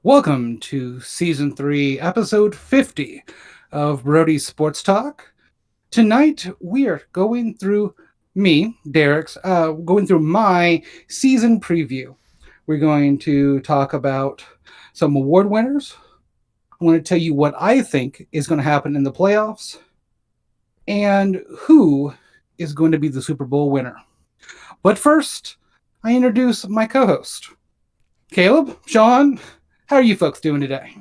Welcome to Season 3, Episode 50 of Brodie Sports Talk. Tonight, we are going through going through my season preview. We're going to talk about some award winners. I'm going to tell you what I think is going to happen in the playoffs and who is going to be the Super Bowl winner. But first, I introduce my co-host, Caleb, Sean. How are you folks doing today?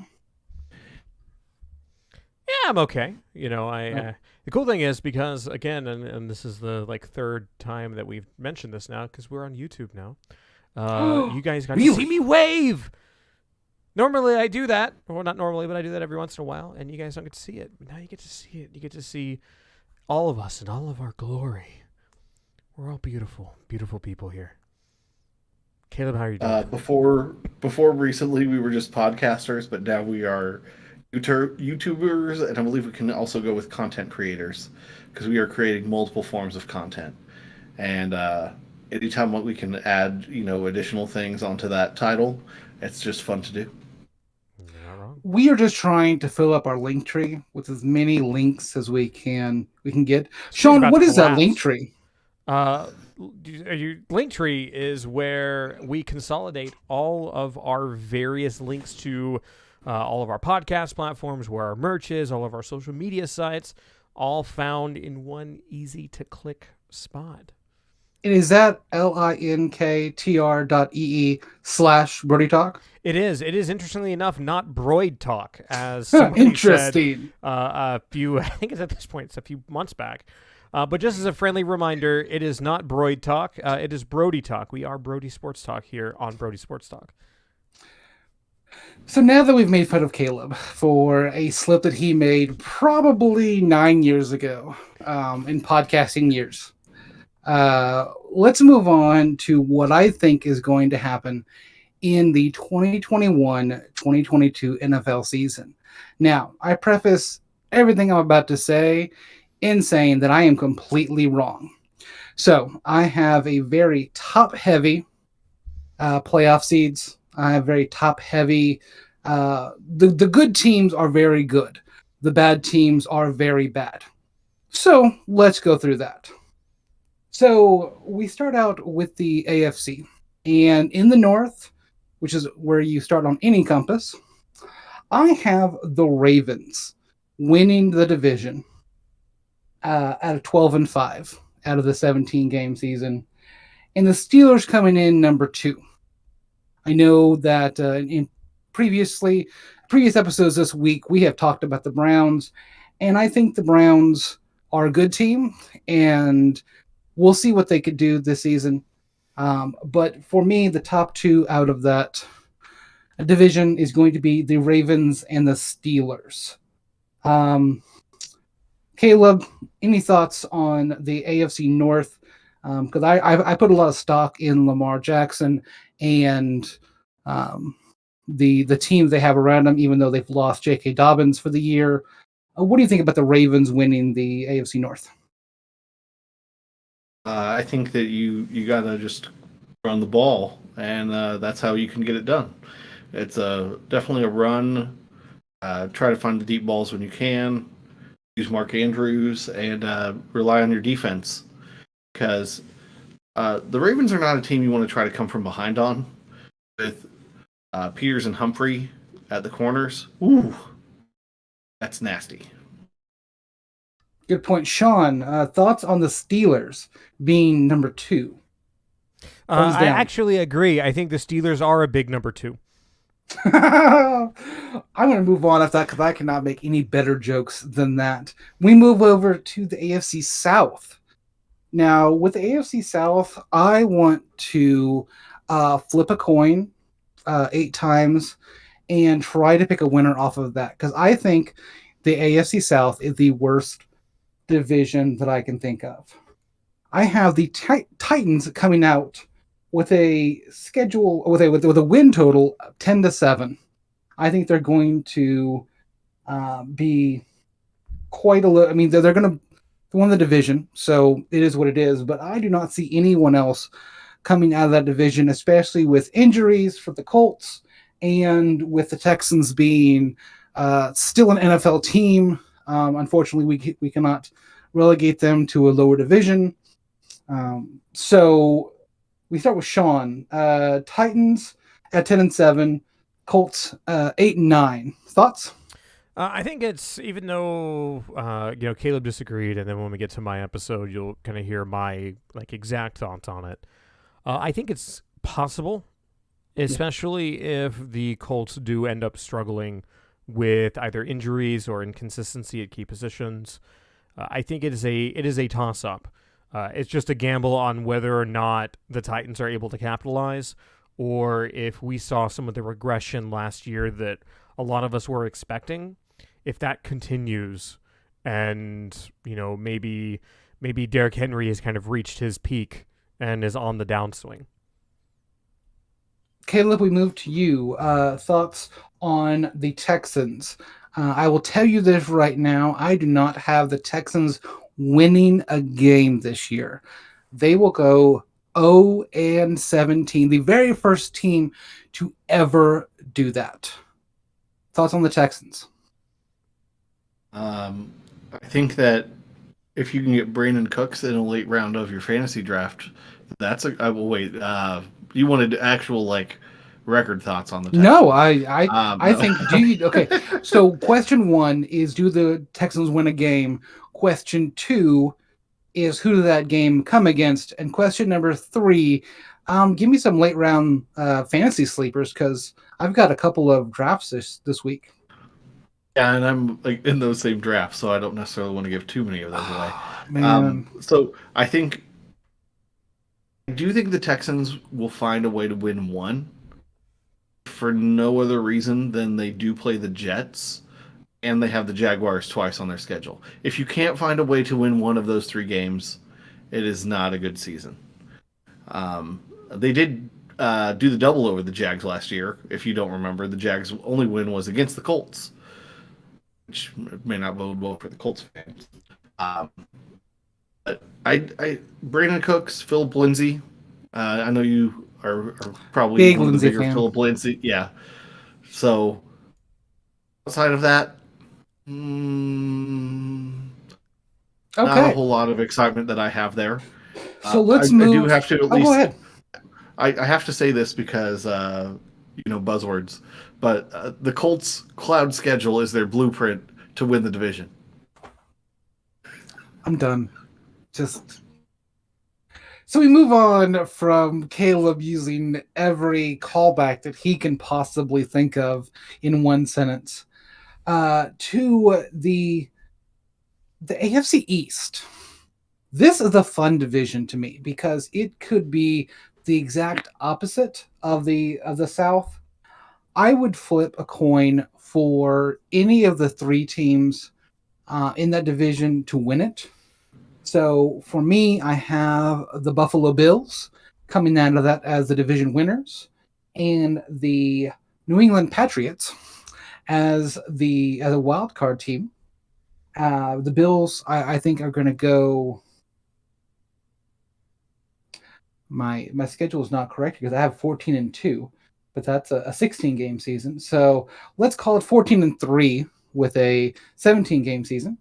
Yeah, I'm okay. The cool thing is because again, and this is the third time that we've mentioned this now because we're on YouTube now. You guys got to see me wave. Normally I do that, well, not normally, but I do that every once in a while, and you guys don't get to see it. But now you get to see it. You get to see all of us and all of our glory. We're all beautiful, beautiful people here. Caleb, how are you doing? Before recently, we were just podcasters, but now we are YouTubers, and I believe we can also go with content creators because we are creating multiple forms of content. And anytime we can add, additional things onto that title, it's just fun to do. You're not wrong. We are just trying to fill up our link tree with as many links as we can get. Sean, what is that link tree? Your Linktree is where we consolidate all of our various links to all of our podcast platforms, where our merch is, all of our social media sites, all found in one easy-to-click spot. And is that linktr.ee/Brodie Talk? It is. It is, interestingly enough, not Broid Talk, as somebody Interesting. said I think it's at this point, it's a few months back. But just as a friendly reminder, it is not Broid Talk. It is Brodie Talk. We are Brodie Sports Talk here on Brodie Sports Talk. So now that we've made fun of Caleb for a slip that he made probably 9 years ago in podcasting years, let's move on to what I think is going to happen in the 2021-2022 NFL season. Now, I preface everything I'm about to say in saying that I am completely wrong. So I have a very top-heavy playoff seeds. I have very top-heavy. The good teams are very good. The bad teams are very bad. So let's go through that. So we start out with the AFC. And in the North, which is where you start on any compass, I have the Ravens winning the division at 12-5 out of the 17-game season, and the Steelers coming in number 2. I know that in previous episodes this week we have talked about the Browns, and I think the Browns are a good team, and we'll see what they could do this season. But for me, the top 2 out of that division is going to be the Ravens and the Steelers. Caleb, any thoughts on the AFC North? Because I put a lot of stock in Lamar Jackson and the team they have around him, even though they've lost J.K. Dobbins for the year. What do you think about the Ravens winning the AFC North? I think that you gotta just run the ball, and that's how you can get it done. It's definitely a run. Try to find the deep balls when you can. Use Mark Andrews and rely on your defense, because the Ravens are not a team you want to try to come from behind on with Peters and Humphrey at the corners. Ooh, that's nasty. Good point. Sean, thoughts on the Steelers being number 2? I actually agree. I think the Steelers are a big number 2. I'm going to move on after that because I cannot make any better jokes than that. We move over to the AFC South. Now, with the AFC South, I want to flip a coin 8 times and try to pick a winner off of that, because I think the AFC South is the worst division that I can think of. I have the Titans coming out with a schedule with a win total of 10-7. I think they're going to be quite a little. I mean, they're going to win the division, so it is what it is. But I do not see anyone else coming out of that division, especially with injuries for the Colts and with the Texans being still an NFL team, unfortunately we cannot relegate them to a lower division. So we start with Sean. Titans at 10-7, Colts 8-9. Thoughts? I think it's, even though Caleb disagreed, and then when we get to my episode, you'll kind of hear my exact thoughts on it. I think it's possible, especially if the Colts do end up struggling with either injuries or inconsistency at key positions. I think it is a toss up. It's just a gamble on whether or not the Titans are able to capitalize, or if we saw some of the regression last year that a lot of us were expecting, if that continues, and maybe Derrick Henry has kind of reached his peak and is on the downswing. Caleb, we move to you. Thoughts on the Texans? I will tell you this right now. I do not have the Texans winning a game this year. They will go 0-17, the very first team to ever do that. Thoughts on the Texans? I think that if you can get Brandon Cooks in a late round of your fantasy draft, that's a. I will wait. You wanted actual record thoughts on the Texans? No, I no. think. Do you, okay? So question 1 is, do the Texans win a game? Question 2 is, who did that game come against? And question number 3, give me some late round fantasy sleepers, because I've got a couple of drafts this week. Yeah, and I'm in those same drafts, so I don't necessarily want to give too many of those away. Man. So I do think the Texans will find a way to win one, for no other reason than they do play the Jets, and they have the Jaguars twice on their schedule. If you can't find a way to win one of those 3 games, it is not a good season. They did do the double over the Jags last year. If you don't remember, the Jags' only win was against the Colts, which may not bode well for the Colts fans. But Brandon Cooks, Philip Lindsay. I know you are probably Big one of the Lindsay bigger fan. Philip Lindsay. Yeah. So outside of that, not a whole lot of excitement that I have there. So let's move. I do have to at least. Go ahead. I have to say this because buzzwords, but the Colts' cloud schedule is their blueprint to win the division. I'm done. So we move on from Caleb using every callback that he can possibly think of in one sentence to the AFC East. This is a fun division to me because it could be the exact opposite of the South. I would flip a coin for any of the 3 teams in that division to win it. So for me, I have the Buffalo Bills coming out of that as the division winners, and the New England Patriots as a wild card team. The Bills, I think, are going to go. My schedule is not correct because I have 14-2, but that's a 16 game season. So let's call it 14-3 with a 17 game season,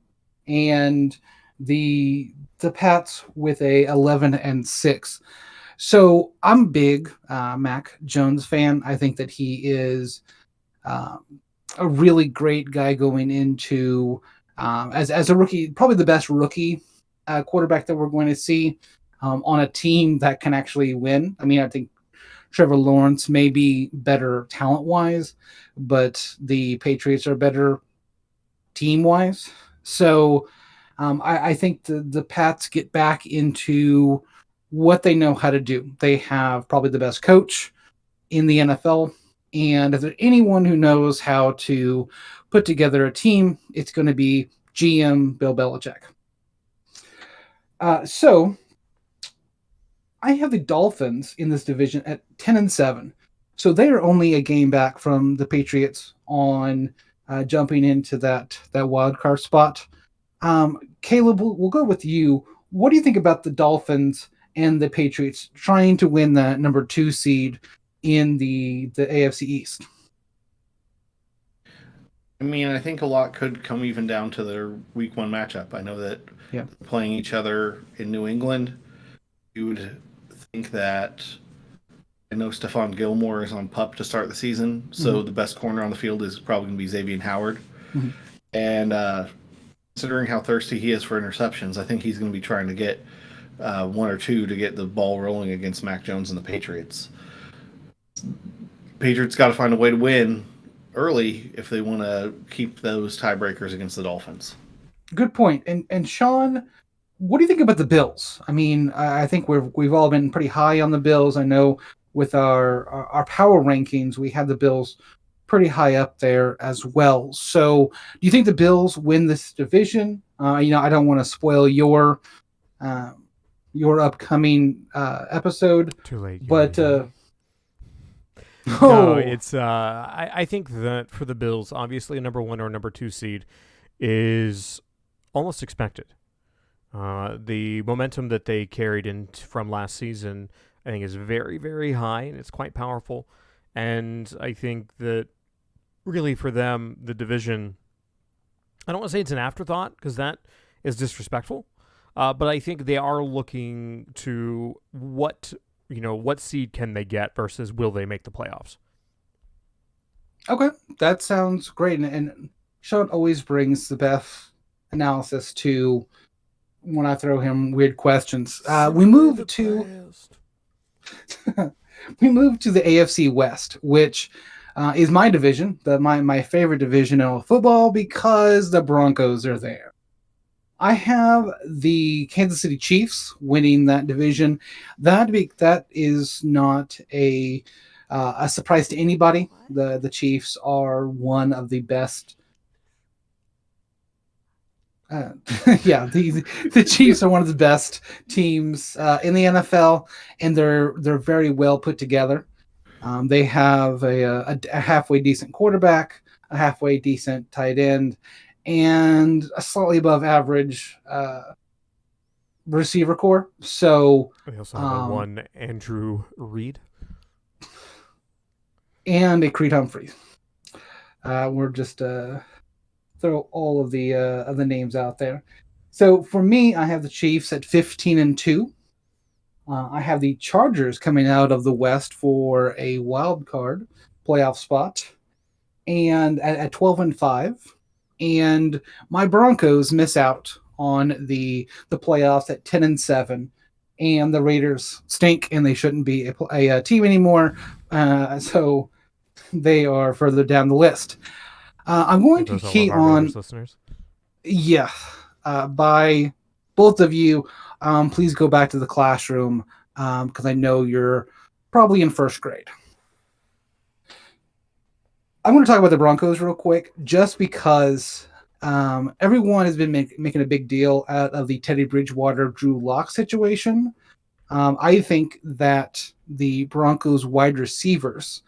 and the Pats with a 11-6. So I'm a big Mac Jones fan. I think that he is a really great guy going into as a rookie, probably the best rookie quarterback that we're going to see on a team that can actually win. I mean, I think Trevor Lawrence may be better talent-wise, but the Patriots are better team-wise. So I think the Pats get back into what they know how to do. They have probably the best coach in the NFL, and if there's anyone who knows how to put together a team, it's going to be GM Bill Belichick. So I have the Dolphins in this division at 10-7. So they are only a game back from the Patriots on jumping into that wild card spot. Caleb, we'll go with you. What do you think about the Dolphins and the Patriots trying to win the number 2 seed in the AFC East? I mean, I think a lot could come even down to their week one matchup. I know that Yeah. playing each other in New England, you would think that I know Stephon Gilmore is on PUP to start the season, so the best corner on the field is probably going to be Xavier Howard. Mm-hmm. And considering how thirsty he is for interceptions, I think he's going to be trying to get one or two to get the ball rolling against Mac Jones and the Patriots. Patriots got to find a way to win early if they want to keep those tiebreakers against the Dolphins. Good point. And Sean, what do you think about the Bills? I mean, I think we've all been pretty high on the Bills. I know with our power rankings, we had the Bills pretty high up there as well. So, do you think the Bills win this division? I don't want to spoil your upcoming episode. Too late. But no, it's I think that for the Bills, obviously a number 1 or number 2 seed is almost expected. The momentum that they carried in from last season, I think, is very, very high, and it's quite powerful. And I think that really for them, the division, I don't want to say it's an afterthought because that is disrespectful, but I think they are looking to what seed can they get versus will they make the playoffs. Okay, that sounds great. And Sean always brings the best analysis to when I throw him weird questions. We move to the AFC West, which is my division, my favorite division in all football because the Broncos are there. I have the Kansas City Chiefs winning that division. That is not a surprise to anybody. The Chiefs are one of the best. The Chiefs are one of the best teams in the NFL, and they're very well put together. They have a halfway decent quarterback, a halfway decent tight end, and a slightly above average receiver core. So they also have one Andrew Reed and a Creed Humphreys. We're just throw all of the names out there. So for me, I have the Chiefs at 15-2. I have the Chargers coming out of the West for a wild card playoff spot, and at 12-5. And my Broncos miss out on the playoffs at 10-7. And the Raiders stink, and they shouldn't be a team anymore. So they are further down the list. I'm going to key on listeners. Yeah, by both of you. Please go back to the classroom because I know you're probably in first grade. I'm going to talk about the Broncos real quick, just because everyone has been making a big deal out of the Teddy Bridgewater, Drew Lock situation. I think that the Broncos wide receivers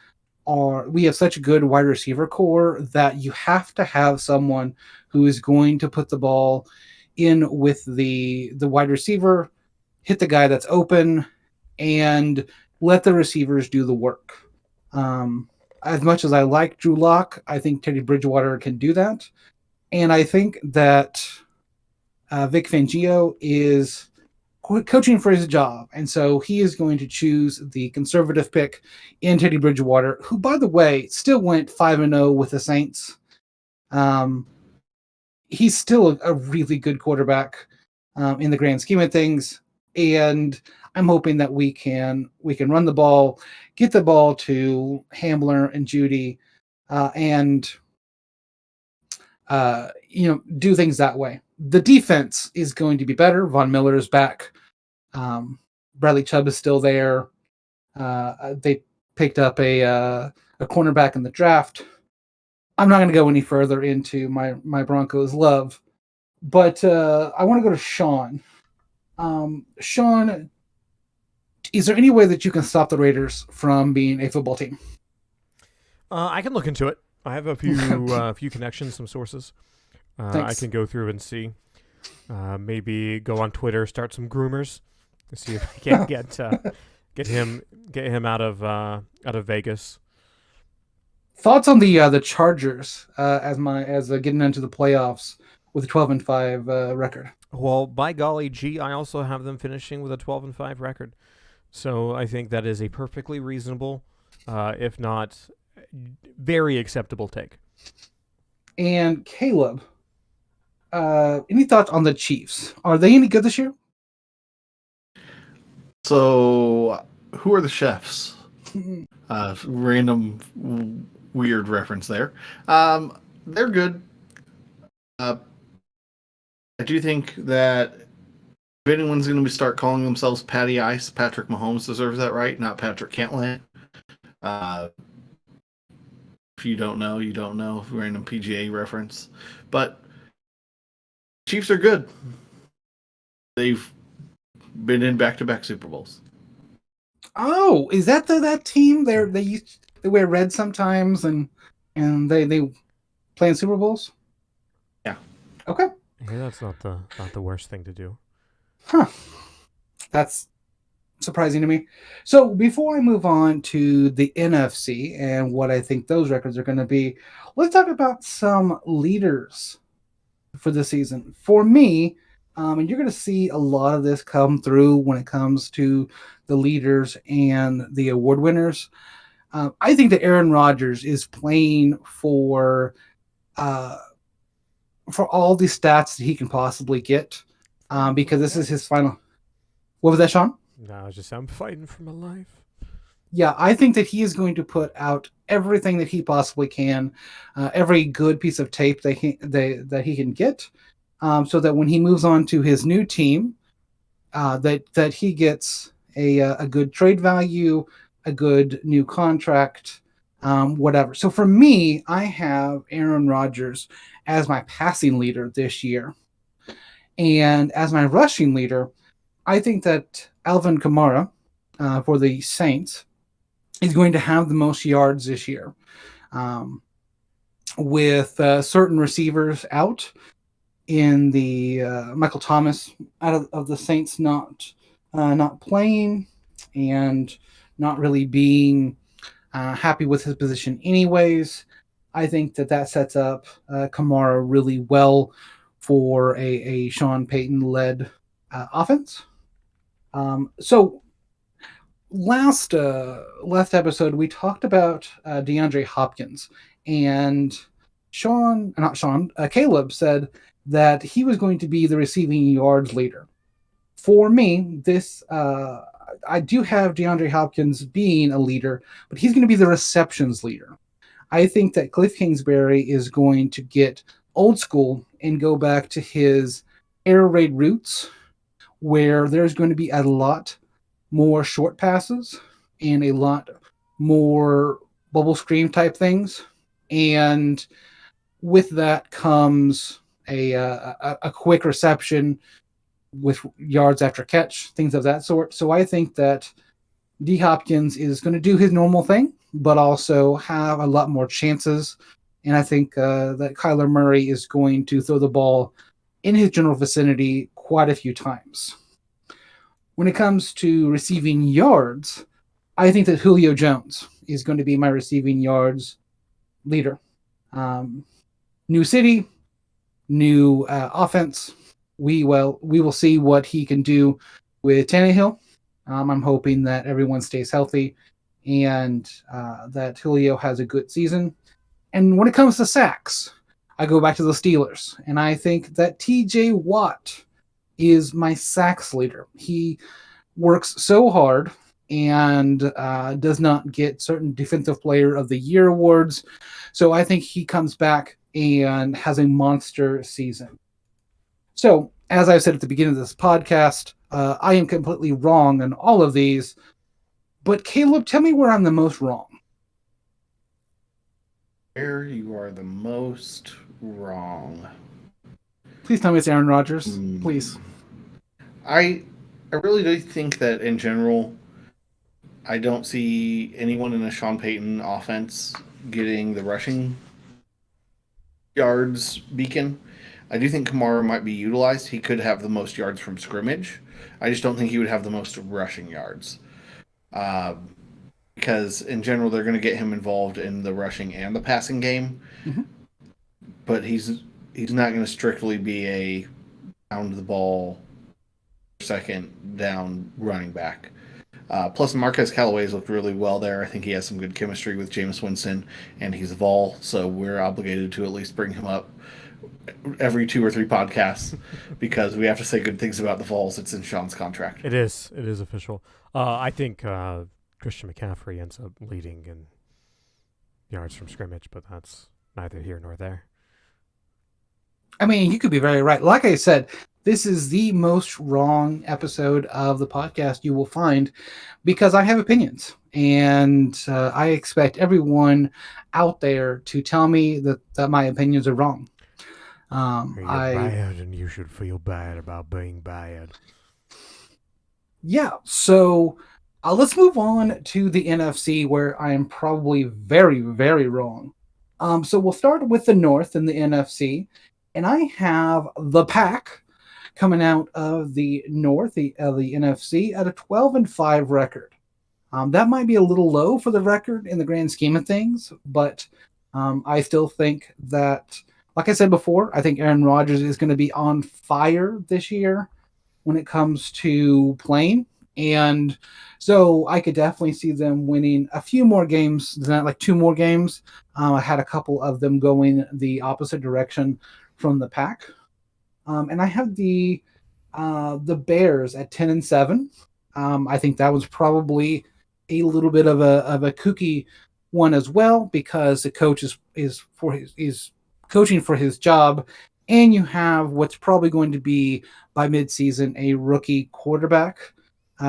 we have such a good wide receiver core that you have to have someone who is going to put the ball in with the wide receiver, hit the guy that's open, and let the receivers do the work. As much as I like Drew Lock, I think Teddy Bridgewater can do that. And I think that Vic Fangio is coaching for his job. And so he is going to choose the conservative pick in Teddy Bridgewater, who, by the way, still went 5-0 with the Saints. He's still a really good quarterback in the grand scheme of things. And I'm hoping that we can run the ball, get the ball to Hamler and Judy, and do things that way. The defense is going to be better. Von Miller is back. Bradley Chubb is still there. They picked up a cornerback in the draft. I'm not going to go any further into my Broncos love, but I want to go to Sean. Sean, is there any way that you can stop the Raiders from being a football team? I can look into it. I have a few connections, some sources. I can go through and see. Maybe go on Twitter, start some groomers, to see if I can get him out of Vegas. Thoughts on the Chargers as getting into the playoffs with a 12-5 record? Well, by golly gee, I also have them finishing with a 12-5 record. So I think that is a perfectly reasonable, if not very acceptable take. And Caleb, any thoughts on the Chiefs? Are they any good this year? So, who are the chefs? Random weird reference there. They're good. I do think that if anyone's going to start calling themselves Patty Ice, Patrick Mahomes deserves that right, not Patrick Cantlay. If you don't know, you don't know. Random PGA reference. But Chiefs are good. They've been in back-to-back Super Bowls. Oh, is that that team? They wear red sometimes and they play in Super Bowls. Yeah. Okay. Yeah, that's not the worst thing to do. Huh. That's surprising to me. So before I move on to the NFC and what I think those records are going to be, let's talk about some leaders for the season. For me, and you're going to see a lot of this come through when it comes to the leaders and the award winners. I think that Aaron Rodgers is playing for all the stats that he can possibly get, because this is his final. What was that, Sean? No, I'm fighting for my life. Yeah, I think that he is going to put out everything that he possibly can, every good piece of tape that he can get, so that when he moves on to his new team, that he gets a good trade value, a good new contract, whatever. So for me, I have Aaron Rodgers as my passing leader this year, and as my rushing leader, I think that Alvin Kamara for the Saints is going to have the most yards this year. With certain receivers out in the Michael Thomas out of the Saints not playing and not really being happy with his position anyways, I think that sets up Kamara really well for a Sean Payton-led offense. So last episode we talked about Deandre Hopkins, and Caleb said that he was going to be the receiving yards leader. For me, this I do have DeAndre Hopkins being a leader, but he's going to be the receptions leader. I think that Cliff Kingsbury is going to get old school and go back to his air raid roots, where there's going to be a lot more short passes and a lot more bubble screen type things. And with that comes a quick reception with yards after catch, things of that sort. So I think that D Hopkins is going to do his normal thing, but also have a lot more chances. And I think that Kyler Murray is going to throw the ball in his general vicinity quite a few times. When it comes to receiving yards, I think that Julio Jones is going to be my receiving yards leader. New city, new offense. We will see what he can do with Tannehill. I'm hoping that everyone stays healthy and that Julio has a good season. And when it comes to sacks, I go back to the Steelers, and I think that T.J. Watt is my sacks leader. He works so hard and does not get certain Defensive Player of the Year awards. So I think he comes back and has a monster season. So, as I said at the beginning of this podcast, I am completely wrong on all of these. But Caleb, tell me where I'm the most wrong. Where you are the most wrong. Please tell me it's Aaron Rodgers. Please. I really do think that in general, I don't see anyone in a Sean Payton offense getting the rushing yards beacon. I do think Kamara might be utilized. He could have the most yards from scrimmage. I just don't think he would have the most rushing yards. because in general they're going to get him involved in the rushing and the passing game, but he's not going to strictly be a pound the ball second down running back. Plus, Marquez Callaway's looked really well there. I think he has some good chemistry with Jameis Winston, and he's a Vol, so we're obligated to at least bring him up every 2 or 3 podcasts because we have to say good things about the Vols. It's in Sean's contract. It is official. I think Christian McCaffrey ends up leading in yards from scrimmage, but that's neither here nor there. I mean, you could be very right. Like I said, this is the most wrong episode of the podcast you will find because I have opinions. And I expect everyone out there to tell me that my opinions are wrong. You're bad and you should feel bad about being bad. Yeah, so let's move on to the NFC where I am probably very, very wrong. So we'll start with the North in the NFC. And I have the Pack coming out of the North, the NFC, at a 12-5 record. That might be a little low for the record in the grand scheme of things, but I still think that, like I said before, I think Aaron Rodgers is going to be on fire this year when it comes to playing. And so I could definitely see them winning a few more games than that, like 2 more games. I had a couple of them going the opposite direction from the Pack. And I have the Bears at 10-7. I think that was probably a little bit of a kooky one as well because the coach is coaching for his job, and you have what's probably going to be by midseason a rookie quarterback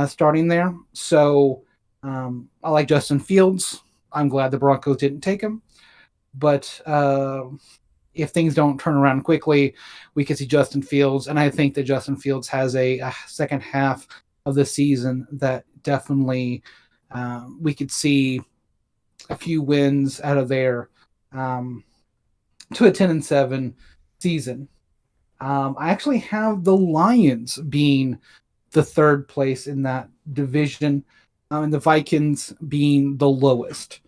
starting there. So I like Justin Fields. I'm glad the Broncos didn't take him, but if things don't turn around quickly, we could see Justin Fields. And I think that Justin Fields has a second half of the season that definitely we could see a few wins out of there to a 10-7 season. I actually have the Lions being the third place in that division, and the Vikings being the lowest.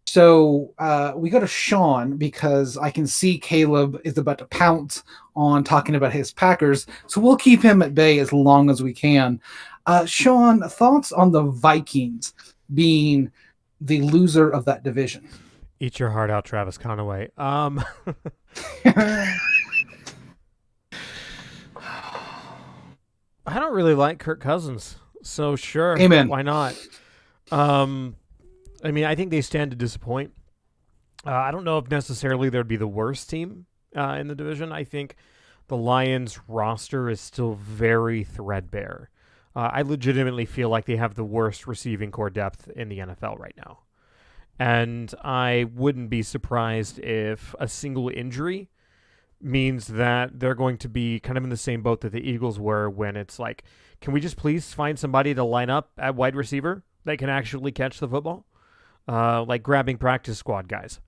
So we go to Sean because I can see Caleb is about to pounce on talking about his Packers. So we'll keep him at bay as long as we can. Sean, thoughts on the Vikings being the loser of that division? Eat your heart out, Travis Conaway. I don't really like Kirk Cousins, so sure, Amen. Why not? I mean, I think they stand to disappoint. I don't know if necessarily they'd be the worst team in the division. I think the Lions roster is still very threadbare. I legitimately feel like they have the worst receiving core depth in the NFL right now. And I wouldn't be surprised if a single injury means that they're going to be kind of in the same boat that the Eagles were when it's like, can we just please find somebody to line up at wide receiver that can actually catch the football? Like grabbing practice squad guys.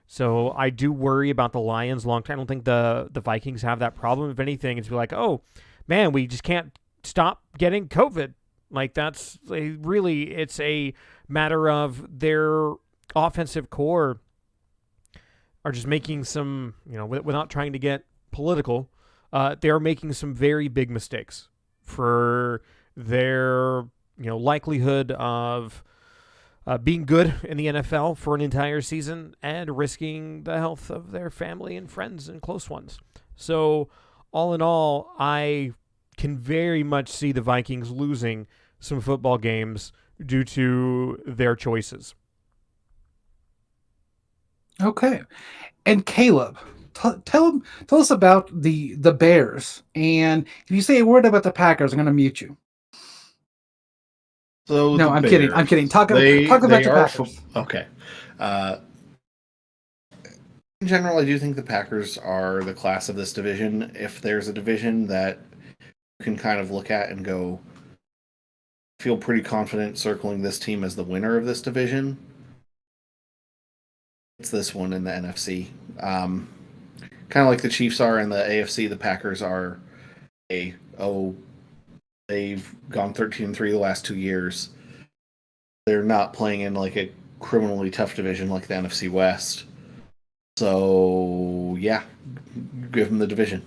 So I do worry about the Lions long term. I don't think the Vikings have that problem. If anything, it's like, oh, man, we just can't stop getting COVID. Like it's a matter of their offensive core are just making some, without trying to get political, they are making some very big mistakes for their, likelihood of being good in the NFL for an entire season and risking the health of their family and friends and close ones. So all in all, I can very much see the Vikings losing some football games due to their choices. Okay. And Caleb, tell us about the Bears. And if you say a word about the Packers, I'm going to mute you. So no, I'm kidding. I'm kidding. Talk about the Packers. Okay. In general, I do think the Packers are the class of this division. If there's a division that you can kind of look at and go, feel pretty confident circling this team as the winner of this division, it's this one in the NFC. Kind of like the Chiefs are in the AFC, the Packers are they've gone 13-3 the last 2 years. they're not playing in like a criminally tough division like the NFC West. So yeah, give them the division.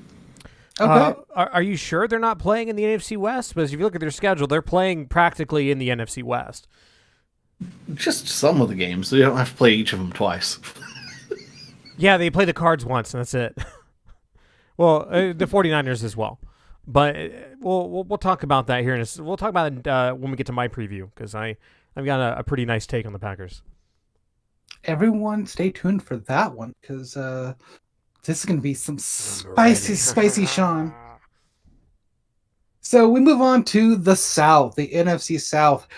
Okay. Are you sure they're not playing in the NFC West? Because if you look at their schedule, they're playing practically in the NFC West. Just some of the games. So you don't have to play each of them twice. Yeah, they play the Cards once, and that's it. Well, the 49ers as well. But we'll talk about that here. We'll talk about it when we get to my preview, because I've got a pretty nice take on the Packers. Everyone stay tuned for that one, because this is going to be some spicy Sean. So we move on to the South, the NFC South.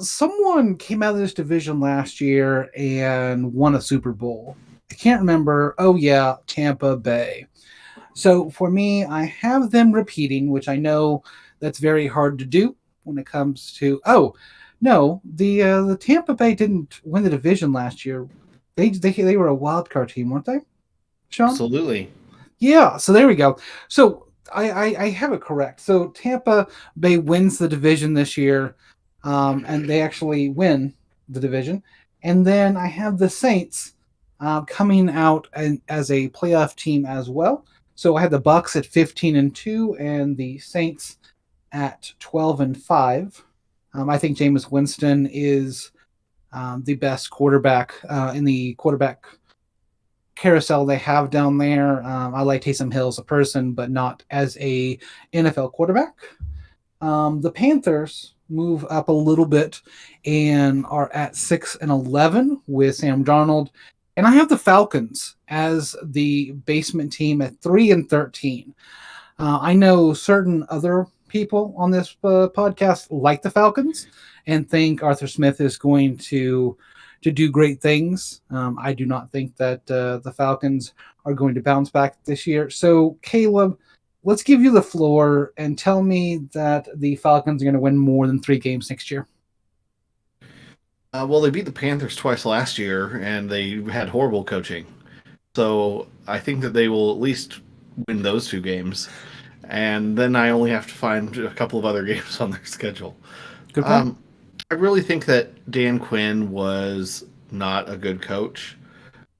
Someone came out of this division last year and won a Super Bowl. I can't remember. Oh, yeah, Tampa Bay. So for me, I have them repeating, which I know that's very hard to do when it comes to. Oh, no, the Tampa Bay didn't win the division last year. They were a wild card team, weren't they, Sean? Absolutely. Yeah. So there we go. So I have it correct. So Tampa Bay wins the division this year, and they actually win the division. And then I have the Saints coming out as a playoff team as well. So I had the Bucks at 15-2 and the Saints at 12-5. I think Jameis Winston is the best quarterback in the quarterback carousel they have down there. I like Taysom Hill as a person, but not as a NFL quarterback. The Panthers move up a little bit and are at 6-11 with Sam Darnold. And I have the Falcons as the basement team at 3-13. I know certain other people on this podcast like the Falcons and think Arthur Smith is going to do great things. I do not think that the Falcons are going to bounce back this year. So, Caleb, let's give you the floor and tell me that the Falcons are going to win more than 3 games next year. Well, they beat the Panthers twice last year, and they had horrible coaching. So I think that they will at least win those 2 games. And then I only have to find a couple of other games on their schedule. Good point. I really think that Dan Quinn was not a good coach.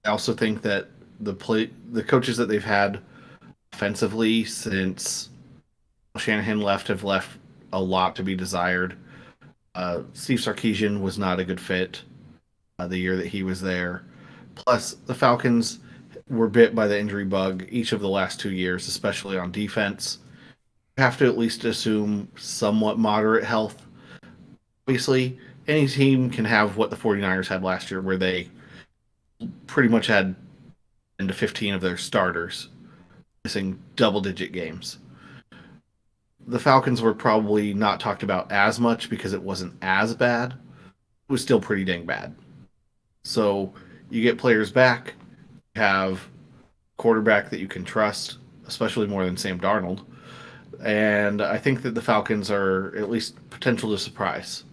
I also think that the coaches that they've had offensively since Shanahan left have left a lot to be desired. Steve Sarkisian was not a good fit the year that he was there. Plus, the Falcons were bit by the injury bug each of the last 2 years, especially on defense. You have to at least assume somewhat moderate health. Obviously, any team can have what the 49ers had last year, where they pretty much had 10 to 15 of their starters missing double-digit games. The Falcons were probably not talked about as much because it wasn't as bad. It was still pretty dang bad. So you get players back, you have a quarterback that you can trust, especially more than Sam Darnold. And I think that the Falcons are at least potential to surprise.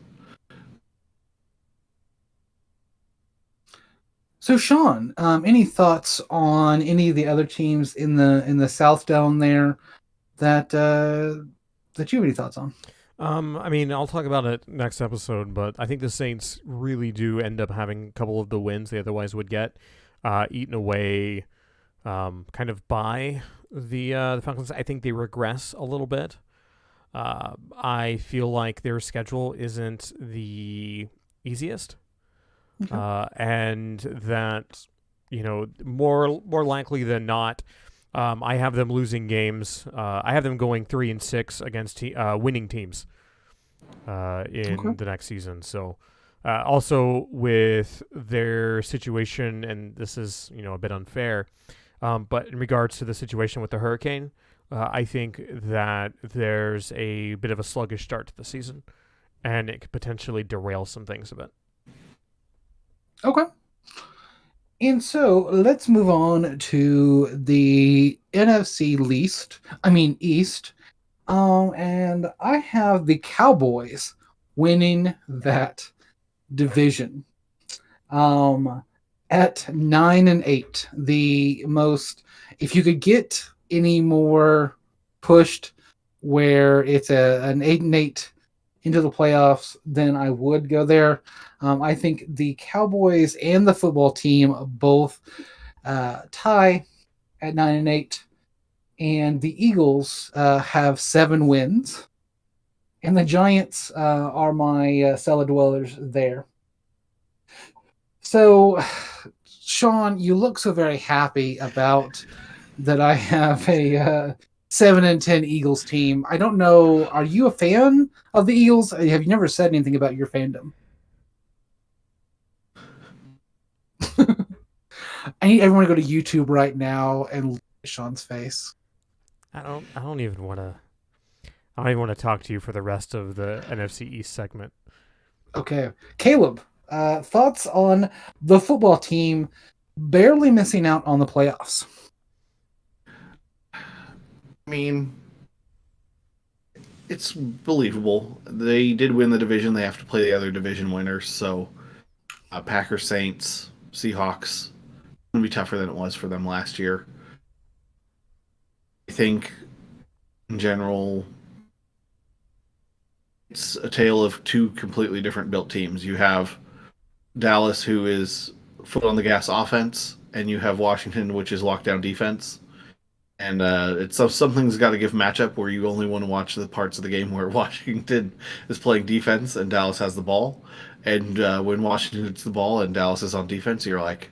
So, Sean, any thoughts on any of the other teams in the South down there that you have any thoughts on? I mean, I'll talk about it next episode, but I think the Saints really do end up having a couple of the wins they otherwise would get eaten away kind of by the Falcons. I think they regress a little bit. I feel like their schedule isn't the easiest. Okay. And that, more likely than not, I have them losing games. I have them going 3-6 against winning teams in the next season. So, also with their situation, and this is a bit unfair, but in regards to the situation with the Hurricane, I think that there's a bit of a sluggish start to the season, and it could potentially derail some things a bit. Okay. And so let's move on to the NFC East. And I have the Cowboys winning that division. At 9-8, the most. If you could get any more pushed, where it's an 8-8 into the playoffs, then I would go there. I think the Cowboys and the football team both tie at 9-8, and the Eagles have 7 wins, and the Giants are my cellar dwellers there. So, Sean, you look so very happy about that I have a 7-10 Eagles team. I don't know. Are you a fan of the Eagles? Have you never said anything about your fandom? I need everyone to go to YouTube right now and look at Sean's face. I don't even want to talk to you for the rest of the NFC East segment. Okay, Caleb, thoughts on the football team barely missing out on the playoffs? I mean, it's believable. They did win the division. They have to play the other division winners. So, Packers, Saints, Seahawks, it's going to be tougher than it was for them last year. I think, in general, it's a tale of 2 completely different built teams. You have Dallas, who is foot on the gas offense, and you have Washington, which is lockdown defense. And it's something's got to give matchup where you only want to watch the parts of the game where Washington is playing defense and Dallas has the ball. And when Washington gets the ball and Dallas is on defense, you're like,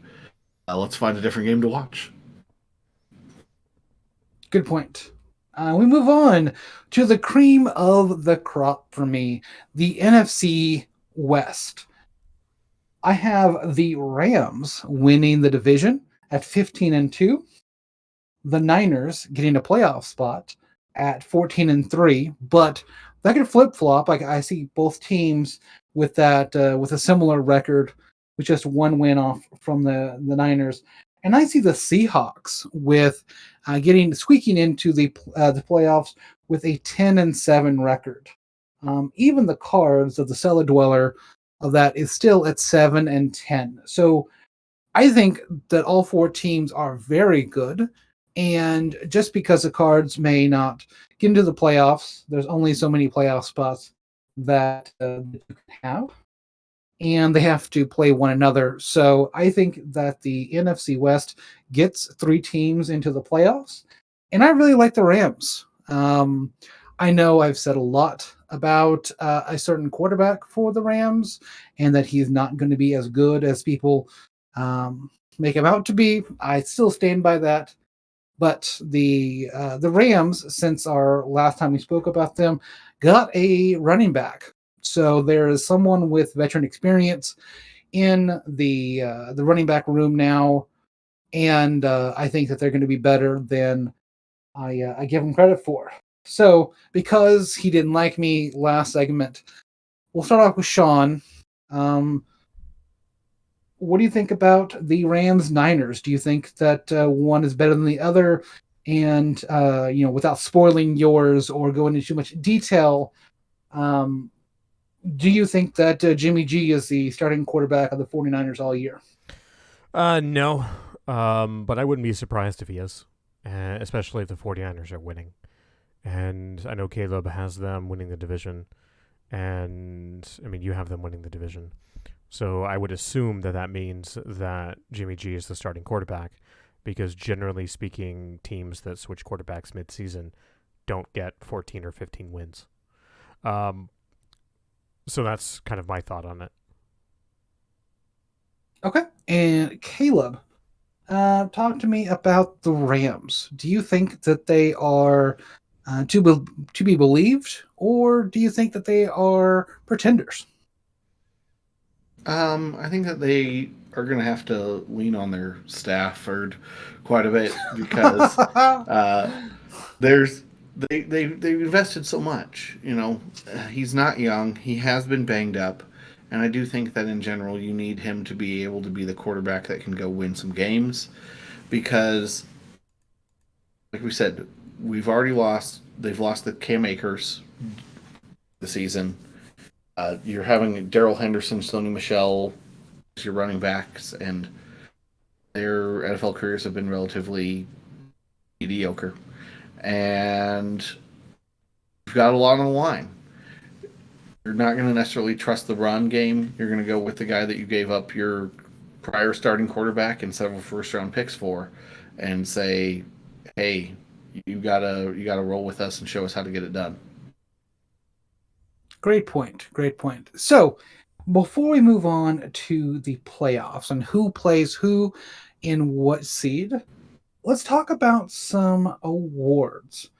let's find a different game to watch. Good point. We move on to the cream of the crop for me, the NFC West. I have the Rams winning the division at 15-2. The Niners getting a playoff spot at 14-3, but that could flip flop. Like I see both teams with that with a similar record, with just 1 win off from the Niners, and I see the Seahawks with squeaking into the playoffs with a 10-7 record. Even the Cards of the cellar dweller of that is still at 7-10. So I think that all 4 teams are very good. And just because the Cards may not get into the playoffs, there's only so many playoff spots that you can have, and they have to play one another. So I think that the NFC West gets 3 teams into the playoffs, and I really like the Rams. I know I've said a lot about a certain quarterback for the Rams, and that he's not going to be as good as people make him out to be. I still stand by that. But the Rams, since our last time we spoke about them, got a running back. So there is someone with veteran experience in the running back room now, and I think that they're going to be better than I give them credit for. So because he didn't like me last segment, we'll start off with Sean. What do you think about the Rams Niners? Do you think that one is better than the other? And without spoiling yours or going into too much detail, do you think that Jimmy G is the starting quarterback of the 49ers all year? No, but I wouldn't be surprised if he is, especially if the 49ers are winning. And I know Caleb has them winning the division, and I mean, you have them winning the division. So I would assume that means that Jimmy G is the starting quarterback, because generally speaking, teams that switch quarterbacks mid-season don't get 14 or 15 wins. So that's kind of my thought on it. Okay. And Caleb, talk to me about the Rams. Do you think that they are to be believed, or do you think that they are pretenders? I think that they are going to have to lean on their Stafford quite a bit because they've invested so much. He's not young. He has been banged up, and I do think that in general you need him to be able to be the quarterback that can go win some games, because, like we said, we've already lost. They've lost the Cam Akers the season. You're having Darrell Henderson, Sony Michel as your running backs, and their NFL careers have been relatively mediocre. And you've got a lot on the line. You're not going to necessarily trust the run game. You're going to go with the guy that you gave up your prior starting quarterback and several first round picks for, and say, "Hey, you gotta roll with us and show us how to get it done." Great point. Great point. So, before we move on to the playoffs and who plays who in what seed, let's talk about some awards.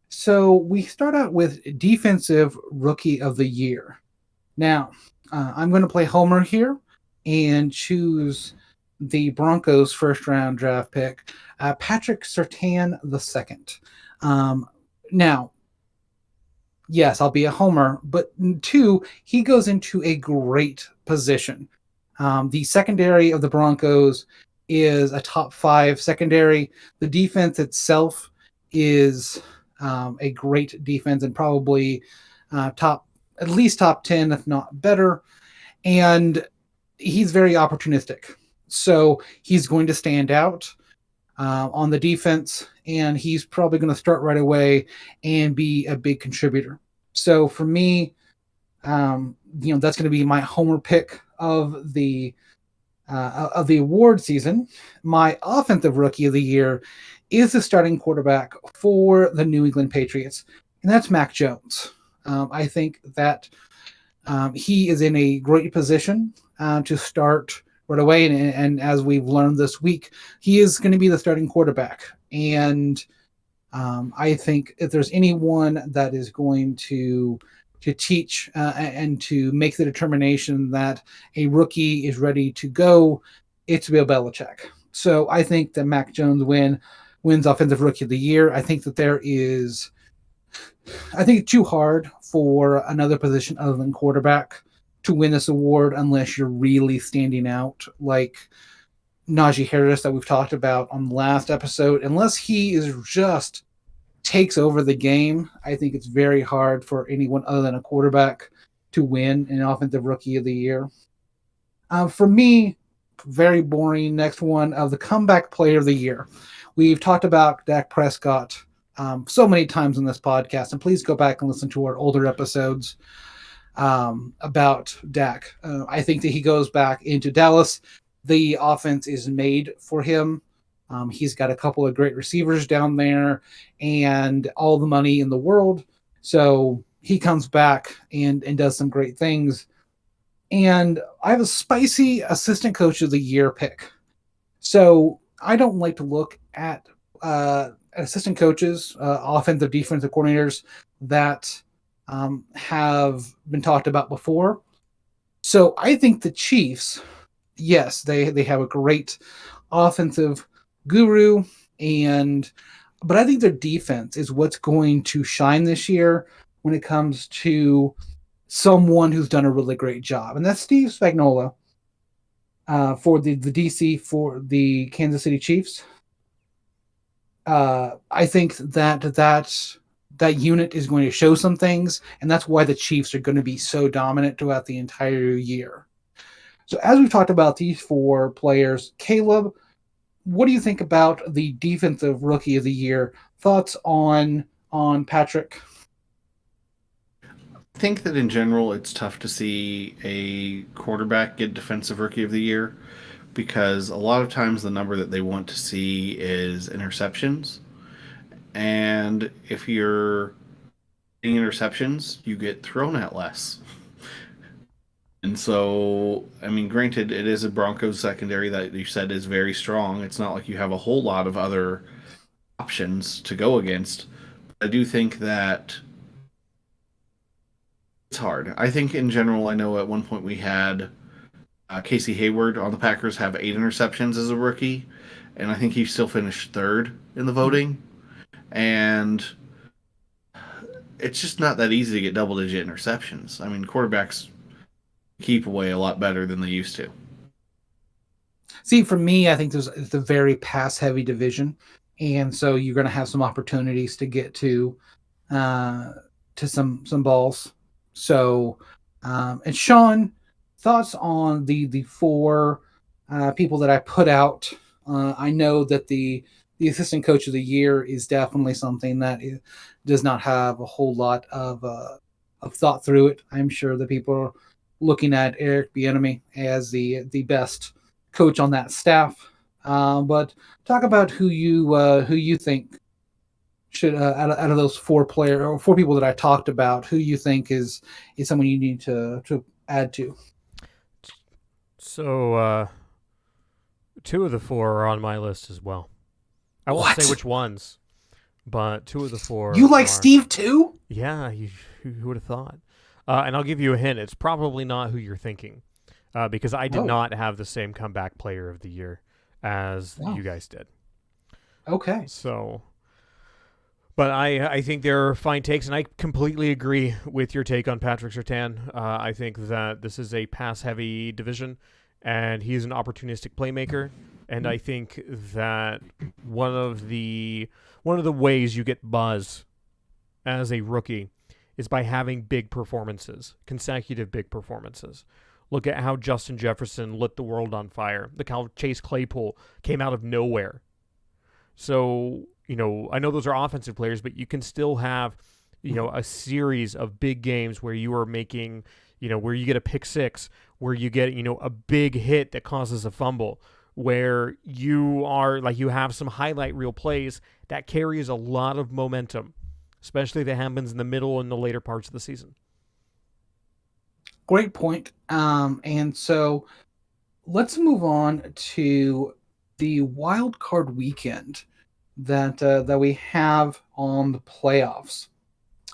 So, we start out with Defensive Rookie of the Year. Now, I'm going to play Homer here and choose the Broncos first round draft pick, Patrick Surtain II. Now, yes, I'll be a homer, but two, he goes into a great position. The secondary of the Broncos is a top 5 secondary. The defense itself is a great defense and probably at least top 10, if not better. And he's very opportunistic. So he's going to stand out on the defense, and he's probably going to start right away and be a big contributor. So for me, that's going to be my homer pick of the award season. My offensive rookie of the year is the starting quarterback for the New England Patriots, and that's Mac Jones. I think that he is in a great position to start right away. And as we've learned this week, he is going to be the starting quarterback. And I think if there's anyone that is going to teach and to make the determination that a rookie is ready to go, it's Bill Belichick. So I think that Mac Jones wins Offensive Rookie of the Year. I think that it's too hard for another position other than quarterback to win this award unless you're really standing out, like Najee Harris that we've talked about on the last episode. Unless he is just takes over the game, I think it's very hard for anyone other than a quarterback to win an Offensive Rookie of the Year. For me, very boring. Next one of the Comeback Player of the Year. We've talked about Dak Prescott so many times on this podcast, and please go back and listen to our older episodes about Dak. I think that he goes back into Dallas. The offense is made for him. He's got a couple of great receivers down there and all the money in the world. So he comes back and does some great things. And I have a spicy assistant coach of the year pick. So I don't like to look at assistant coaches, offensive, defensive coordinators that have been talked about before. So I think the Chiefs, yes, they have a great offensive guru, but I think their defense is what's going to shine this year when it comes to someone who's done a really great job, and that's Steve Spagnuolo for the DC for the Kansas City Chiefs. I think that unit is going to show some things, and that's why the Chiefs are going to be so dominant throughout the entire year. So as we've talked about these 4 players, Caleb, what do you think about the Defensive Rookie of the Year? Thoughts on Patrick? I think that in general, it's tough to see a quarterback get Defensive Rookie of the Year because a lot of times the number that they want to see is interceptions. And if you're getting interceptions, you get thrown at less. And so, I mean, granted, it is a Broncos secondary that you said is very strong. It's not like you have a whole lot of other options to go against. But I do think that it's hard. I think in general, I know at one point we had Casey Hayward on the Packers have 8 interceptions as a rookie, and I think he still finished 3rd in the voting. And it's just not that easy to get double-digit interceptions. I mean, quarterbacks keep away a lot better than they used to. See, for me, I think it's a very pass-heavy division, and so you're going to have some opportunities to get to some balls. So, and Sean, thoughts on the 4 people that I put out? I know that the assistant coach of the year is definitely something that does not have a whole lot of thought through it. I'm sure that people are looking at Eric Bieniemy as the best coach on that staff. But talk about who you think should out of those four people that I talked about, who you think is someone you need to add to. So two of the four are on my list as well. I won't say which ones, but two of the four. You like Steve too? Yeah, who would have thought? And I'll give you a hint. It's probably not who you're thinking, because I did not have the same comeback player of the year as you guys did. Okay. So, but I think they're fine takes, and I completely agree with your take on Patrick Surtain. I think that this is a pass-heavy division, and he's an opportunistic playmaker. And I think that one of the ways you get buzz as a rookie is by having big performances, consecutive big performances. Look at how Justin Jefferson lit the world on fire. Look how Chase Claypool came out of nowhere. So, I know those are offensive players, but you can still have, a series of big games where you are making, where you get a pick six, where you get, a big hit that causes a fumble, where you have some highlight reel plays that carries a lot of momentum, especially if it happens in the middle and the later parts of the season. Great point. And so let's move on to the wild card weekend that we have on the playoffs.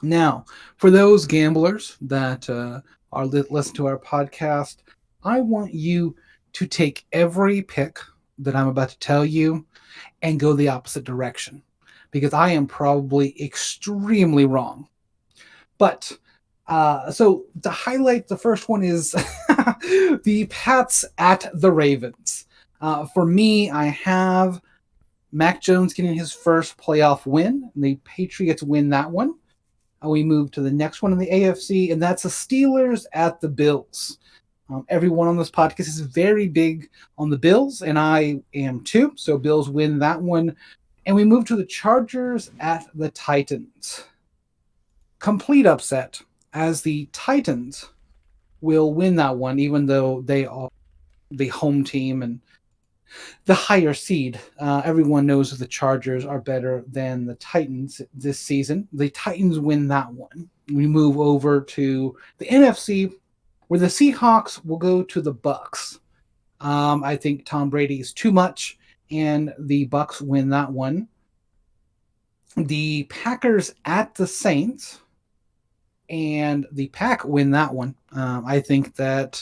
Now, for those gamblers that are listen to our podcast, I want you to take every pick that I'm about to tell you and go the opposite direction, because I am probably extremely wrong. But so to highlight, the first one is the Pats at the Ravens. For me, I have Mac Jones getting his first playoff win. The Patriots win that one. We move to the next one in the AFC, and that's the Steelers at the Bills. Everyone on this podcast is very big on the Bills, and I am too. So Bills win that one. And we move to the Chargers at the Titans. Complete upset, as the Titans will win that one, even though they are the home team and the higher seed. Everyone knows that the Chargers are better than the Titans this season. The Titans win that one. We move over to the NFC, where the Seahawks will go to the Bucks. I think Tom Brady is too much, and the Bucks win that one. The Packers at the Saints, and the Pack win that one. I think that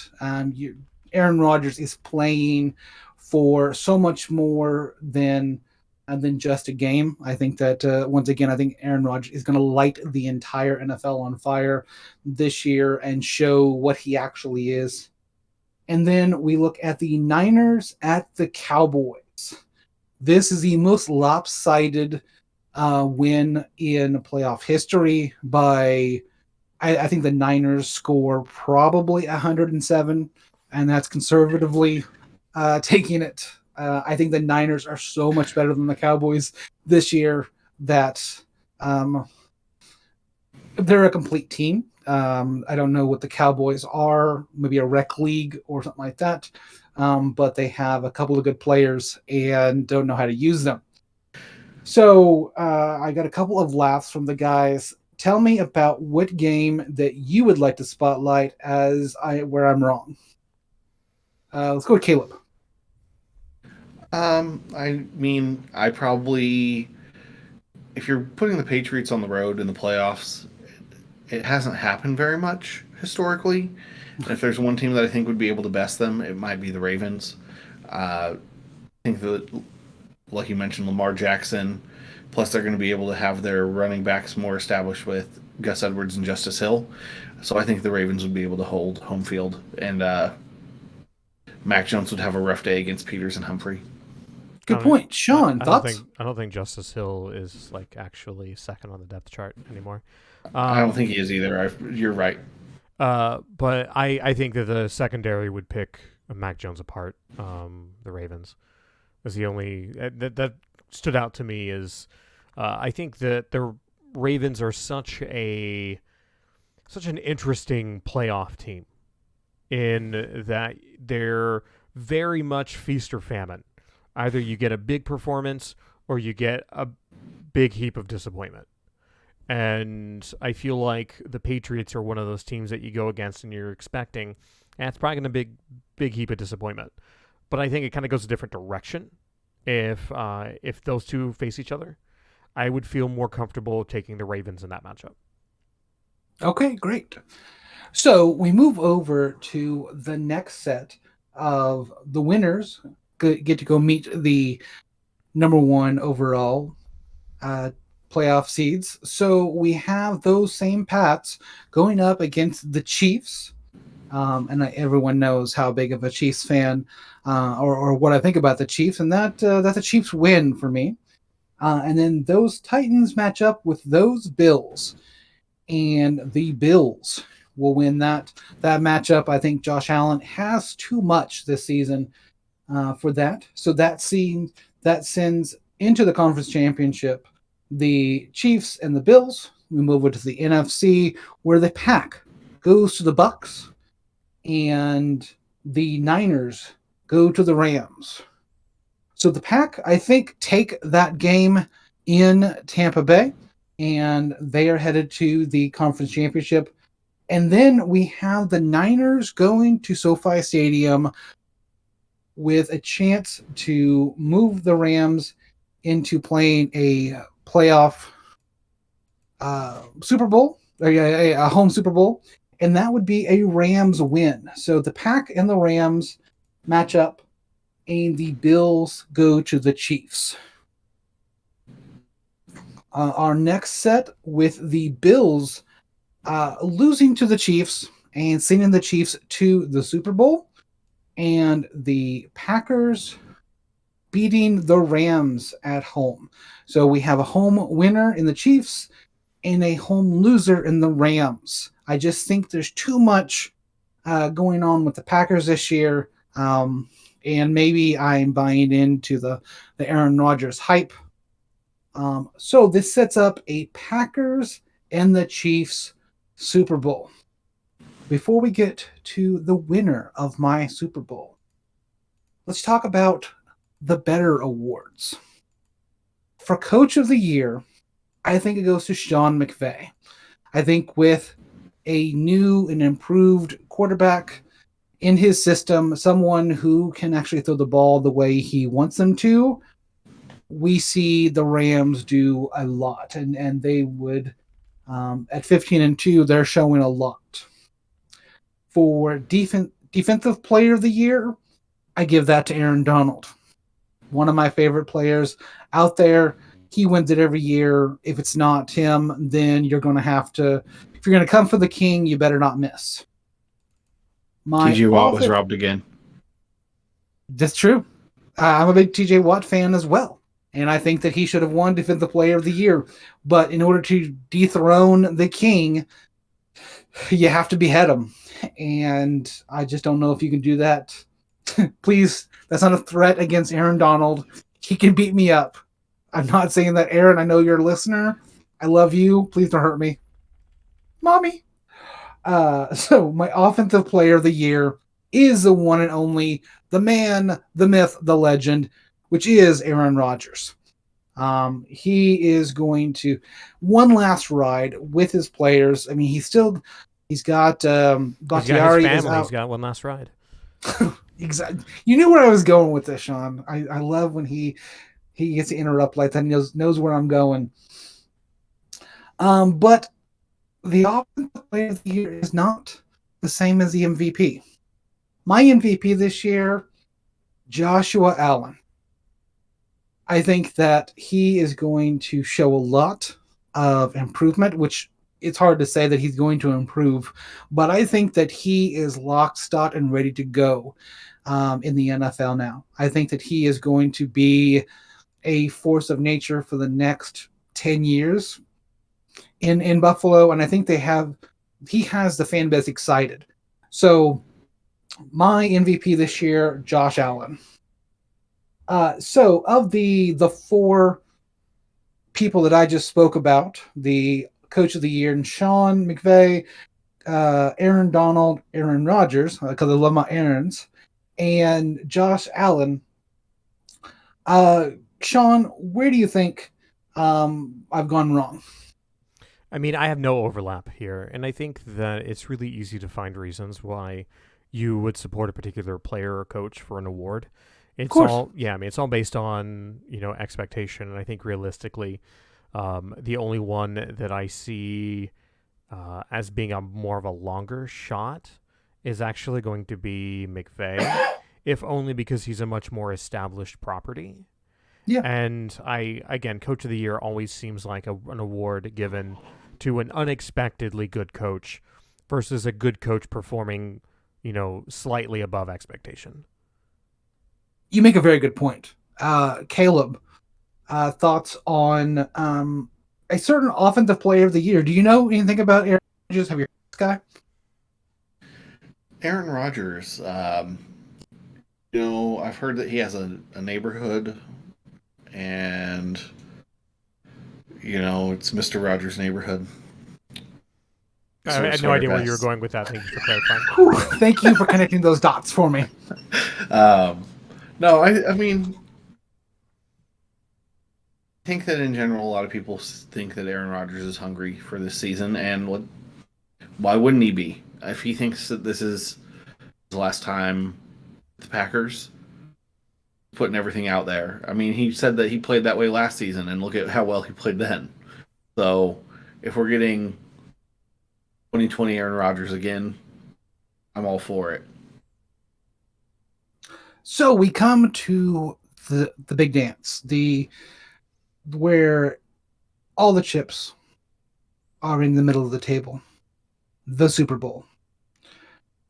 Aaron Rodgers is playing for so much more than just a game. I think that once again, I think Aaron Rodgers is going to light the entire NFL on fire this year and show what he actually is. And then we look at the Niners at the Cowboys. This is the most lopsided win in playoff history by, I think the Niners score probably 107, and that's conservatively taking it. I think the Niners are so much better than the Cowboys this year that they're a complete team. I don't know what the Cowboys are, maybe a rec league or something like that, but they have a couple of good players and don't know how to use them. So I got a couple of laughs from the guys. Tell me about what game that you would like to spotlight where I'm wrong. Let's go with Caleb. I mean, I probably, if you're putting the Patriots on the road in the playoffs, it hasn't happened very much historically. And if there's one team that I think would be able to best them, it might be the Ravens. I think that, like you mentioned, Lamar Jackson, plus they're going to be able to have their running backs more established with Gus Edwards and Justice Hill. So I think the Ravens would be able to hold home field, and Mac Jones would have a rough day against Peters and Humphrey. Good point. Sean, thoughts? I don't think Justice Hill is actually second on the depth chart anymore. I don't think he is either. You're right. But I think that the secondary would pick Mac Jones apart. The Ravens is the only that stood out to me is I think that the Ravens are such a such an interesting playoff team in that they're very much feast or famine. Either you get a big performance or you get a big heap of disappointment. And I feel like the Patriots are one of those teams that you go against and you're expecting, it's probably going to be a big heap of disappointment. But I think it kind of goes a different direction if those two face each other. I would feel more comfortable taking the Ravens in that matchup. Okay, great. So we move over to the next set of the winners get to go meet the number one overall playoff seeds. So we have those same Pats going up against the Chiefs. And everyone knows how big of a Chiefs fan or what I think about the Chiefs, and that's a Chiefs win for me. And then those Titans match up with those Bills, and the Bills will win that matchup. I think Josh Allen has too much this season for that, so that sends into the conference championship the Chiefs and the Bills. We move over to the NFC, where the Pack goes to the Bucks, and the Niners go to the Rams. So the Pack, I think, take that game in Tampa Bay, and they are headed to the conference championship. And then we have the Niners going to SoFi Stadium with a chance to move the Rams into playing a playoff Super Bowl, or a home Super Bowl, and that would be a Rams win. So the Pack and the Rams match up, and the Bills go to the Chiefs. Our next set with the Bills losing to the Chiefs and sending the Chiefs to the Super Bowl, and the Packers beating the Rams at home. So we have a home winner in the Chiefs and a home loser in the Rams. I just think there's too much going on with the Packers this year, and maybe I'm buying into the Aaron Rodgers hype. So this sets up a Packers and the Chiefs Super Bowl. Before we get to the winner of my Super Bowl, let's talk about the better awards. For Coach of the Year, I think it goes to Sean McVay. I think with a new and improved quarterback in his system, someone who can actually throw the ball the way he wants them to, we see the Rams do a lot, and they would, at 15-2, they're showing a lot. For defensive player of the year, I give that to Aaron Donald. One of my favorite players out there. He wins it every year. If it's not him, then you're going to have to, if you're going to come for the king, you better not miss. TJ Watt was robbed again. That's true. I'm a big TJ Watt fan as well. And I think that he should have won Defensive Player of the Year. But in order to dethrone the king, you have to behead him. And I just don't know if you can do that. Please, that's not a threat against Aaron Donald. He can beat me up. I'm not saying that, Aaron. I know you're a listener. I love you. Please don't hurt me. Mommy. So my Offensive Player of the Year is the one and only, the man, the myth, the legend, which is Aaron Rodgers. He is going to one last ride with his players. I mean, he's got Bakhtiari. He's got one last ride. Exactly. You knew where I was going with this, Sean. I love when he gets to interrupt like that. He knows where I'm going. But the Offensive Player of the Year is not the same as the MVP. My MVP this year, Joshua Allen. I think that he is going to show a lot of improvement, which it's hard to say that he's going to improve, but I think that he is locked, stocked, and ready to go in the NFL now. I think that he is going to be a force of nature for the next 10 years in Buffalo, and I think he has the fan base excited. So my MVP this year, Josh Allen. So of the four people that I just spoke about, the Coach of the Year, and Sean McVay, Aaron Donald, Aaron Rodgers, because I love my Aarons, and Josh Allen. Sean, where do you think I've gone wrong? I mean, I have no overlap here, and I think that it's really easy to find reasons why you would support a particular player or coach for an award. It's all, yeah, I mean, it's all based on, expectation, and I think realistically, the only one that I see as being a more of a longer shot is actually going to be McVay, if only because he's a much more established property. Yeah. And again, Coach of the Year always seems like an award given to an unexpectedly good coach versus a good coach performing, slightly above expectation. You make a very good point. Caleb, thoughts on a certain offensive player of the year? Do you know anything about Aaron Rodgers? Have you heard this guy? Aaron Rodgers, I've heard that he has a neighborhood, and it's Mr. Rogers' neighborhood. I had no idea where you were going with that. Thank you for clarifying. Thank you for connecting those dots for me. No, I mean, I think that in general, a lot of people think that Aaron Rodgers is hungry for this season, and why wouldn't he be? If he thinks that this is his last time with the Packers, putting everything out there. I mean, he said that he played that way last season, and look at how well he played then. So, if we're getting 2020 Aaron Rodgers again, I'm all for it. So we come to the big dance, where all the chips are in the middle of the table, the Super Bowl.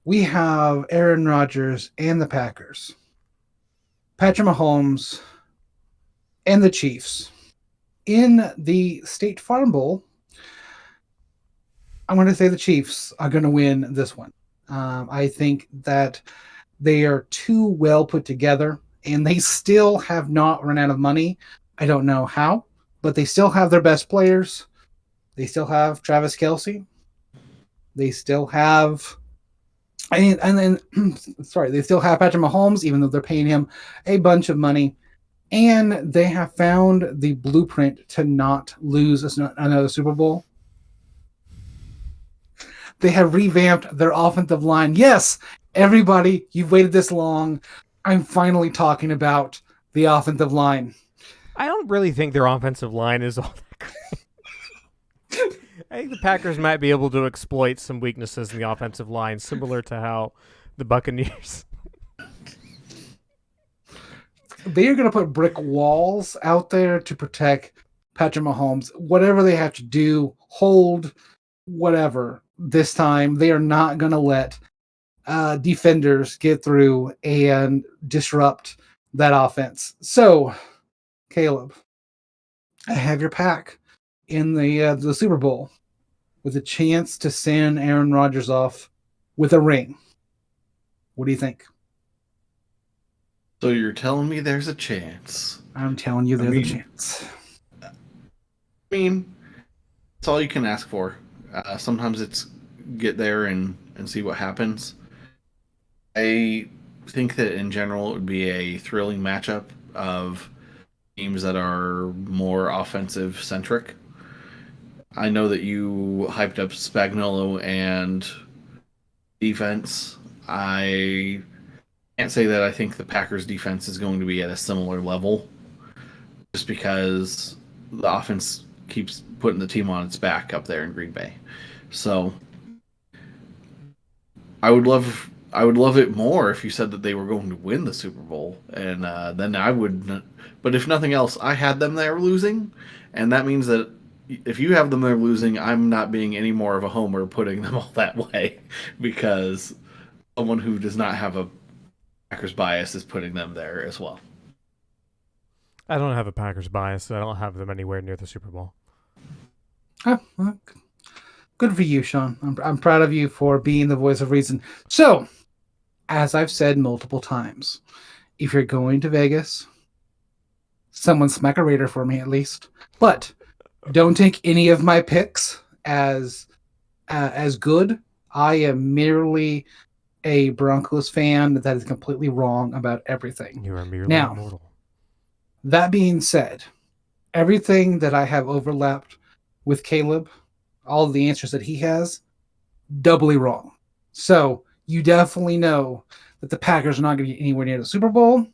We have Aaron Rodgers and the Packers, Patrick Mahomes and the Chiefs in the State Farm Bowl. I'm going to say the Chiefs are going to win this one. I think that they are too well put together, and they still have not run out of money. I don't know how, but they still have their best players. They still have Travis Kelce. They still have, they still have Patrick Mahomes, even though they're paying him a bunch of money. And they have found the blueprint to not lose another Super Bowl. They have revamped their offensive line. Yes, everybody, you've waited this long. I'm finally talking about the offensive line. I don't really think their offensive line is all that great. I think the Packers might be able to exploit some weaknesses in the offensive line, similar to how the Buccaneers. They are going to put brick walls out there to protect Patrick Mahomes. Whatever they have to do, hold, whatever. This time, they are not going to let defenders get through and disrupt that offense. So, Caleb, I have your pack in the Super Bowl with a chance to send Aaron Rodgers off with a ring. What do you think? So you're telling me there's a chance? I'm telling you there's a chance. I mean, it's all you can ask for. Sometimes it's get there and see what happens. I think that in general it would be a thrilling matchup of teams that are more offensive centric. I know that you hyped up Spagnuolo and defense. I can't say that I think the Packers defense is going to be at a similar level, just because the offense keeps putting the team on its back up there in Green Bay. So I would love it more if you said that they were going to win the Super Bowl, and then I would. But if nothing else, I had them there losing, and that means that if you have them there losing, I'm not being any more of a homer putting them all that way, because someone who does not have a Packers bias is putting them there as well. I don't have a Packers bias, so I don't have them anywhere near the Super Bowl. Oh, well, good for you, Sean. I'm proud of you for being the voice of reason. So, as I've said multiple times, if you're going to Vegas, someone smack a Raider for me at least. But don't take any of my picks as good. I am merely a Broncos fan that is completely wrong about everything. You are merely Now, immortal. That being said, everything that I have overlapped with Caleb, all the answers that he has, doubly wrong. So you definitely know that the Packers are not going to get anywhere near the Super Bowl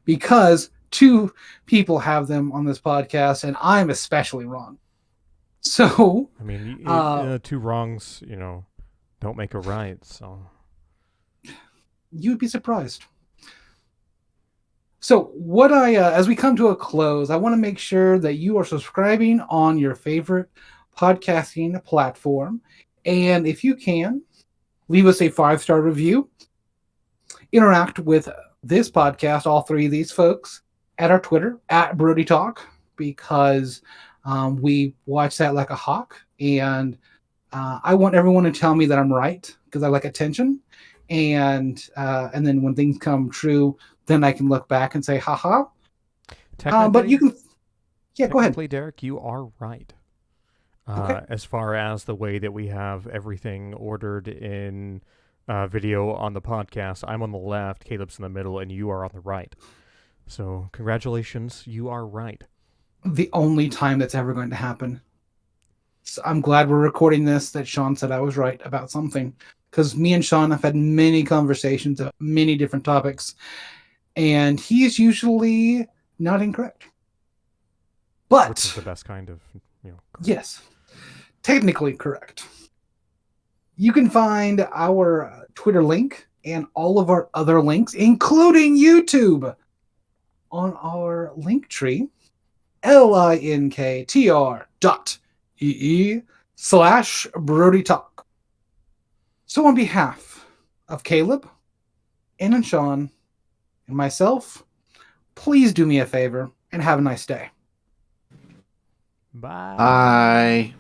because two people have them on this podcast, and I'm especially wrong. So, I mean, two wrongs, don't make a right. So you'd be surprised. So, what as we come to a close, I want to make sure that you are subscribing on your favorite podcasting platform, and if you can, leave us a 5-star review. Interact with this podcast, all three of these folks, at our Twitter at Brodie Talk, because we watch that like a hawk, and I want everyone to tell me that I'm right because I like attention, and then when things come true, then I can look back and say, haha. But you can, go ahead. Technically, Derek, you are right. Okay. As far as the way that we have everything ordered in video on the podcast, I'm on the left, Caleb's in the middle, and you are on the right. So congratulations, you are right. The only time that's ever going to happen. So I'm glad we're recording this, that Sean said I was right about something, because me and Sean have had many conversations about many different topics, and he's usually not incorrect. But which is the best kind of, correct. Yes, technically correct. You can find our Twitter link and all of our other links, including YouTube, on our link tree, linktr.ee/Brodie Talk. So on behalf of Caleb and Sean and myself, please do me a favor and have a nice day. Bye. Bye.